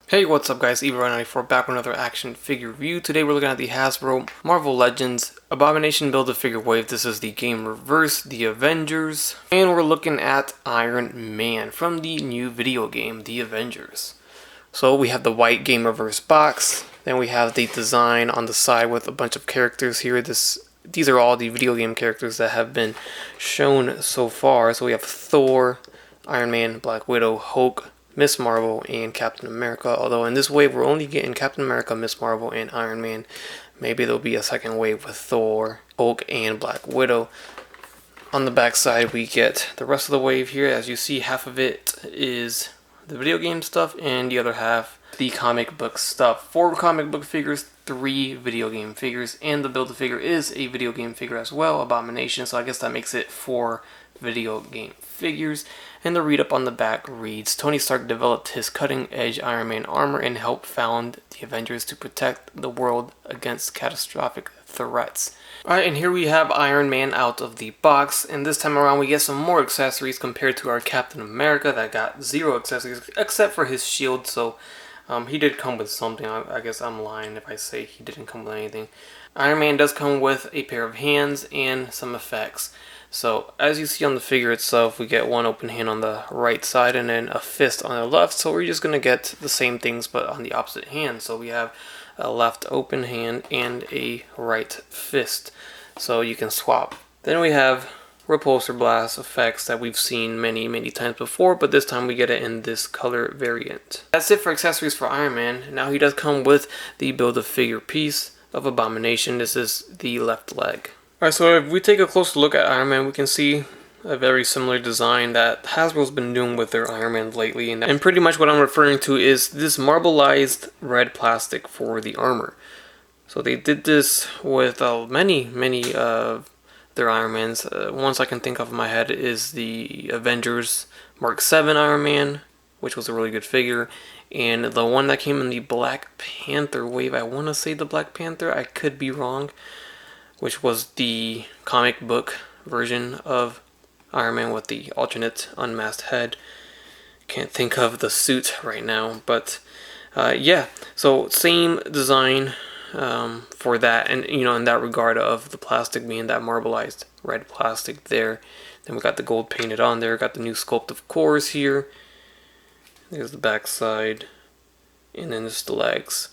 Hey, what's up guys, Evo94 back with another action figure review. Today we're looking at the Hasbro Marvel Legends Abomination Build-A-Figure Wave. This is the GamerVerse, the Avengers. And we're looking at Iron Man from the new video game, the Avengers. So we have the white GamerVerse box. Then we have the design on the side with a bunch of characters here. These are all the video game characters that have been shown so far. So we have Thor, Iron Man, Black Widow, Hulk, Miss Marvel, and Captain America. Although in this wave we're only getting Captain America, Miss Marvel, and Iron Man. Maybe there'll be a second wave with Thor, Hulk, and Black Widow. On the back side we get the rest of the wave here. As you see, half of it is the video game stuff and the other half the comic book stuff. 4 comic book figures, 3 video game figures, and the Build-A-Figure is a video game figure as well, Abomination, so I guess that makes it 4 video game figures. And the read up on the back reads, Tony Stark developed his cutting-edge Iron Man armor and helped found the Avengers to protect the world against catastrophic threats. Alright, and here we have Iron Man out of the box, and this time around we get some more accessories compared to our Captain America that got 0 accessories except for his shield. So he did come with something. I guess I'm lying if I say he didn't come with anything. Iron Man does come with a pair of hands and some effects. So as you see on the figure itself, we get one open hand on the right side and then a fist on the left. So we're just going to get the same things but on the opposite hand. So we have a left open hand and a right fist. So you can swap. Then we have repulsor blast effects that we've seen many times before, but this time we get it in this color variant. That's it for accessories for Iron Man. Now he does come with the Build-A-Figure piece of Abomination. This is the left leg. Alright, so if we take a closer look at Iron Man, we can see a very similar design that Hasbro's been doing with their Iron Man lately. And pretty much what I'm referring to is this marbleized red plastic for the armor. So they did this with many of their Iron Mans. Ones I can think of in my head is the Avengers Mark 7 Iron Man, which was a really good figure. And the one that came in the Black Panther wave, I want to say the Black Panther, I could be wrong, which was the comic book version of Iron Man with the alternate unmasked head. Can't think of the suit right now, but yeah, so same design for that, and in that regard of the plastic being that marbleized red plastic there. Then we got the gold painted on there, got the new sculpt of course here. There's the back side, and then just the legs.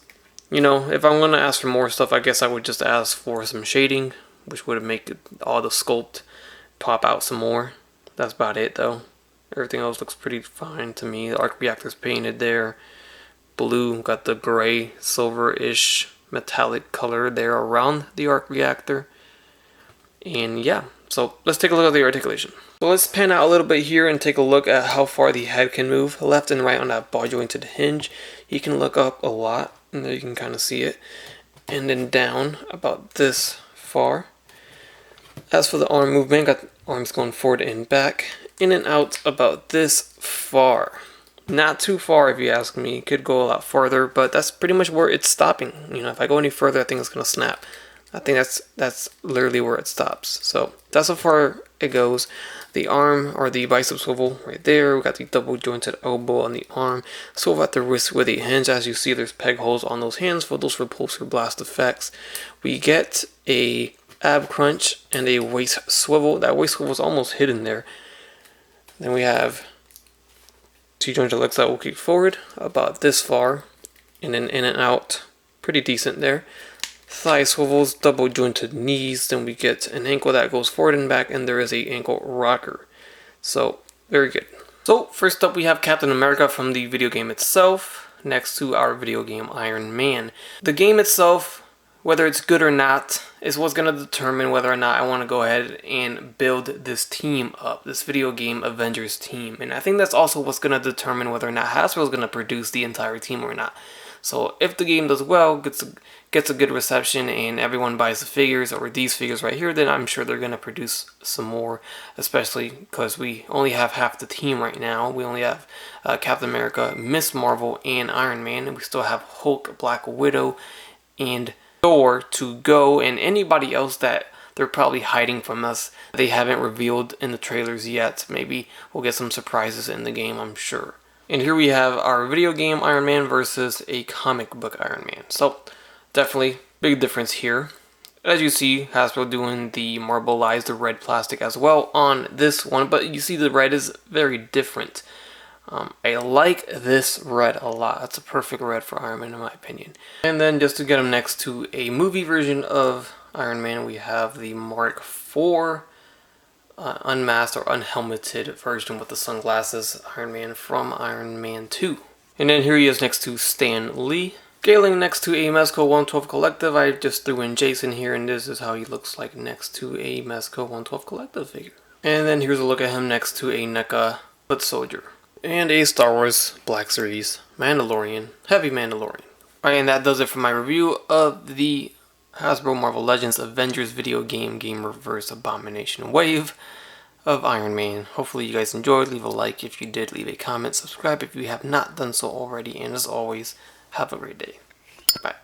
If I'm going to ask for more stuff, I guess I would just ask for some shading, which would make all the sculpt pop out some more. That's about it, though. Everything else looks pretty fine to me. The arc reactor's painted there. Blue, got the gray, silver-ish metallic color there around the arc reactor. And yeah, so let's take a look at the articulation. So let's pan out a little bit here and take a look at how far the head can move. Left and right on that ball jointed hinge. You can look up a lot, and there you can kind of see it. And then down about this far. As for the arm movement, got arms going forward and back. In and out about this far. Not too far if you ask me. Could go a lot farther, but that's pretty much where it's stopping. If I go any further, I think it's going to snap. I think that's literally where it stops. So that's how far it goes. The arm or the bicep swivel right there. We got the double jointed elbow on the arm. Swivel at the wrist with a hinge. As you see, there's peg holes on those hands for those repulsor blast effects. We get a ab crunch and a waist swivel. That waist swivel is almost hidden there. Then we have 2 jointed legs that will kick forward about this far, and then in and out, pretty decent there. Thigh swivels, double jointed knees. Then we get an ankle that goes forward and back, and there is a ankle rocker. So very good. So first up we have Captain America from the video game itself, next to our video game Iron Man. The game itself, whether it's good or not, is what's going to determine whether or not I want to go ahead and build this team up, this video game Avengers team. And I think that's also what's going to determine whether or not Hasbro is going to produce the entire team or not. So if the game does well, gets a good reception, and everyone buys the figures or these figures right here, then I'm sure they're going to produce some more, especially because we only have half the team right now. We only have Captain America, Miss Marvel, and Iron Man, and we still have Hulk, Black Widow, and Thor to go, and anybody else that they're probably hiding from us. They haven't revealed in the trailers yet. Maybe we'll get some surprises in the game, I'm sure. And here we have our video game Iron Man versus a comic book Iron Man. So definitely big difference here. As you see, Hasbro doing the marbleized red plastic as well on this one, but you see the red is very different. I like this red a lot. That's a perfect red for Iron Man in my opinion. And then just to get him next to a movie version of Iron Man, we have the Mark IV unmasked or unhelmeted version with the sunglasses Iron Man from Iron Man 2. And then here he is next to Stan Lee. Scaling next to a Mezco 112 Collective, I just threw in Jason here, and this is how he looks like next to a Mezco 112 Collective figure. And then here's a look at him next to a NECA foot soldier. And a Star Wars Black Series Mandalorian, Heavy Mandalorian. Alright, and that does it for my review of the Hasbro Marvel Legends Avengers video game GamerVerse Abomination Wave of Iron Man. Hopefully you guys enjoyed. Leave a like if you did, leave a comment, subscribe if you have not done so already, and as always, have a great day. Bye.